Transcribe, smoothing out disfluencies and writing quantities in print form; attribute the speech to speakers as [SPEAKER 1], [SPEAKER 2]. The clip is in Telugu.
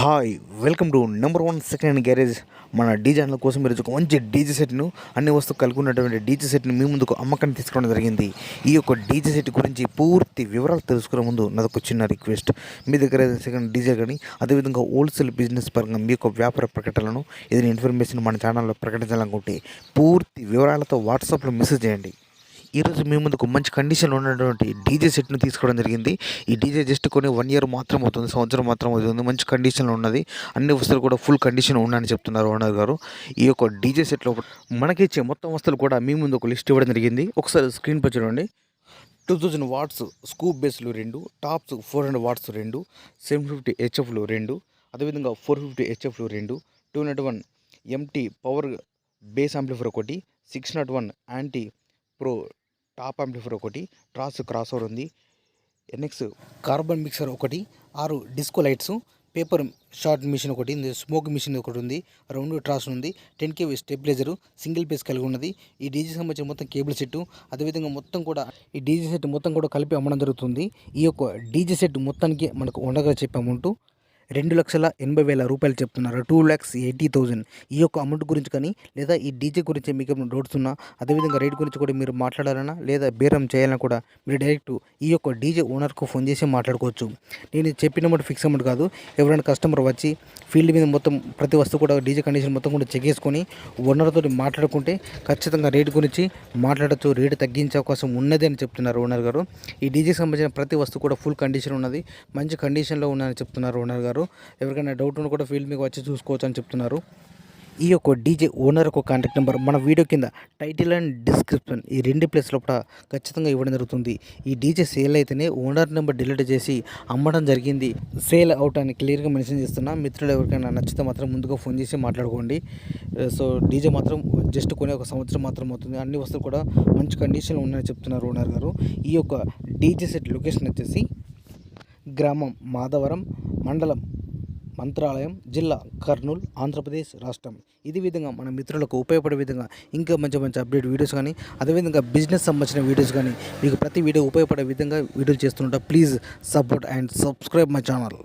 [SPEAKER 1] Hi welcome to number 1 second hand garage. మన డీజే ఛానల్ కోసం మీరు ఒక మంచి డీజే సెట్ను అన్ని వస్తువులు కలిగి ఉన్నటువంటి డీజే సెట్ని మీ ముందుకు అమ్మకాన్ని తీసుకోవడం జరిగింది. ఈ యొక్క డీజే సెట్ గురించి పూర్తి వివరాలు తెలుసుకునే ముందు నాదొక చిన్న రిక్వెస్ట్. మీ దగ్గర సెకండ్ డీజే కానీ అదేవిధంగా హోల్సేల్ బిజినెస్ పరంగా మీ యొక్క వ్యాపార ప్రకటనలను ఏదైనా ఇన్ఫర్మేషన్ మన ఛానల్లో ప్రకటించాలనుకుంటే పూర్తి వివరాలతో వాట్సాప్లో మెసేజ్ చేయండి. ఈరోజు మీ ముందుకు మంచి కండిషన్లో ఉన్నటువంటి డీజే సెట్ను తీసుకోవడం జరిగింది. ఈ డీజే జస్ట్ కొని 1 ఇయర్ మాత్రం అవుతుంది, సంవత్సరం మాత్రం అవుతుంది. మంచి కండిషన్లో ఉన్నది. అన్ని వస్తువులు కూడా ఫుల్ కండిషన్ ఉన్నాయని చెప్తున్నారు ఓనర్ గారు. ఈ యొక్క డీజే సెట్లో మనకిచ్చే మొత్తం వస్తువులు కూడా మీ ముందు ఒక లిస్ట్ ఇవ్వడం జరిగింది. ఒకసారి స్క్రీన్ పై చూడండి. 2000 వాట్స్ స్కూప్ బేస్లు 2, టాప్స్ 400 వాట్స్ 2, 750 హెచ్ఎఫ్లు 2, అదేవిధంగా 450 హెచ్ఎఫ్లు 2, 201 ఎంటీ పవర్ బేస్ యాంప్లిఫైర్ ఒకటి, 601 యాంటీ ప్రో టాప్ యాంప్లిఫైర్ ఒకటి, ట్రాస్ క్రాస్ ఓవర్ ఉంది, ఎన్ఎక్స్ కార్బన్ మిక్సర్ ఒకటి, 6 disco lights, paper short machine ఒకటి, స్మోక్ మిషన్ ఒకటి ఉంది, 2 ట్రాస్ ఉంది, 10 kV స్టెబిలైజరు సింగిల్ పీస్ కలిగి ఉన్నది. ఈ డీజే సంబంధించిన మొత్తం కేబుల్ సెట్, అదేవిధంగా మొత్తం కూడా ఈ డీజే సెట్ మొత్తం కూడా కలిపి అమ్మడం జరుగుతుంది. ఈ యొక్క డీజే సెట్ మొత్తానికి మనకు ఉండగా చెప్పే అమౌంట్ 2,80,000 రూపాయలు చెప్తున్నారు. 2,80,000. ఈ యొక్క అమౌంట్ గురించి కానీ లేదా ఈ డీజే గురించి మీకు ఏమైనా డౌట్స్ ఉన్నా, అదేవిధంగా రేట్ గురించి కూడా మీరు మాట్లాడాలన్నా లేదా బేరం చేయాలన్నా కూడా మీరు డైరెక్ట్ ఈ యొక్క డీజే ఓనర్కు ఫోన్ చేసి మాట్లాడుకోవచ్చు. నేను చెప్పిన అమౌంట్ ఫిక్స్ అమౌంట్ కాదు. ఎవరైనా కస్టమర్ వచ్చి ఫీల్డ్ మీద మొత్తం ప్రతి వస్తువు కూడా డీజే కండిషన్ మొత్తం కూడా చెక్ చేసుకొని ఓనర్తో మాట్లాడుకుంటే ఖచ్చితంగా రేటు గురించి మాట్లాడచ్చు, రేటు తగ్గించే అవకాశం ఉన్నది అని చెప్తున్నారు ఓనర్ గారు. ఈ డీజేకి సంబంధించిన ప్రతి వస్తువు కూడా ఫుల్ కండిషన్ ఉన్నది, మంచి కండిషన్లో ఉన్నదని చెప్తున్నారు ఓనర్ గారు. ఎవరికైనా డౌట్ ఉన్నా కూడా ఫీల్డ్ మీకు వచ్చి చూసుకోవచ్చు అని చెప్తున్నారు. ఈ యొక్క డీజే ఓనర్ ఒక కాంటాక్ట్ నెంబర్ మన వీడియో కింద టైటిల్ అండ్ డిస్క్రిప్షన్ ఈ 2 ప్లేస్లో కూడా ఖచ్చితంగా ఇవ్వడం జరుగుతుంది. ఈ డీజే సేల్ అయితేనే ఓనర్ నెంబర్ డిలీట్ చేసి అమ్మడం జరిగింది. సేల్ అవుట్ అని క్లియర్గా మెన్షన్ చేస్తున్నా. మిత్రులు ఎవరికైనా నచ్చితే మాత్రం ముందుగా ఫోన్ చేసి మాట్లాడుకోండి. సో డీజే మాత్రం జస్ట్ కొని 1 సంవత్సరం మాత్రం అవుతుంది. అన్ని వస్తువులు కూడా మంచి కండిషన్లో ఉన్నాయని చెప్తున్నారు ఓనర్ గారు. ఈ యొక్క డీజే సెట్ లొకేషన్ వచ్చేసి గ్రామం మాధవరం, మండలం మంత్రాలయం, జిల్లా కర్నూలు, ఆంధ్రప్రదేశ్ రాష్ట్రం. ఇది విధంగా మన మిత్రులకు ఉపయోగపడే విధంగా ఇంకా మంచి మంచి అప్డేట్ వీడియోస్ కానీ అదేవిధంగా బిజినెస్ సంబంధించిన వీడియోస్ కానీ మీకు ప్రతి వీడియో ఉపయోగపడే విధంగా వీడియోలు చేస్తుంటా. Please support and subscribe my channel.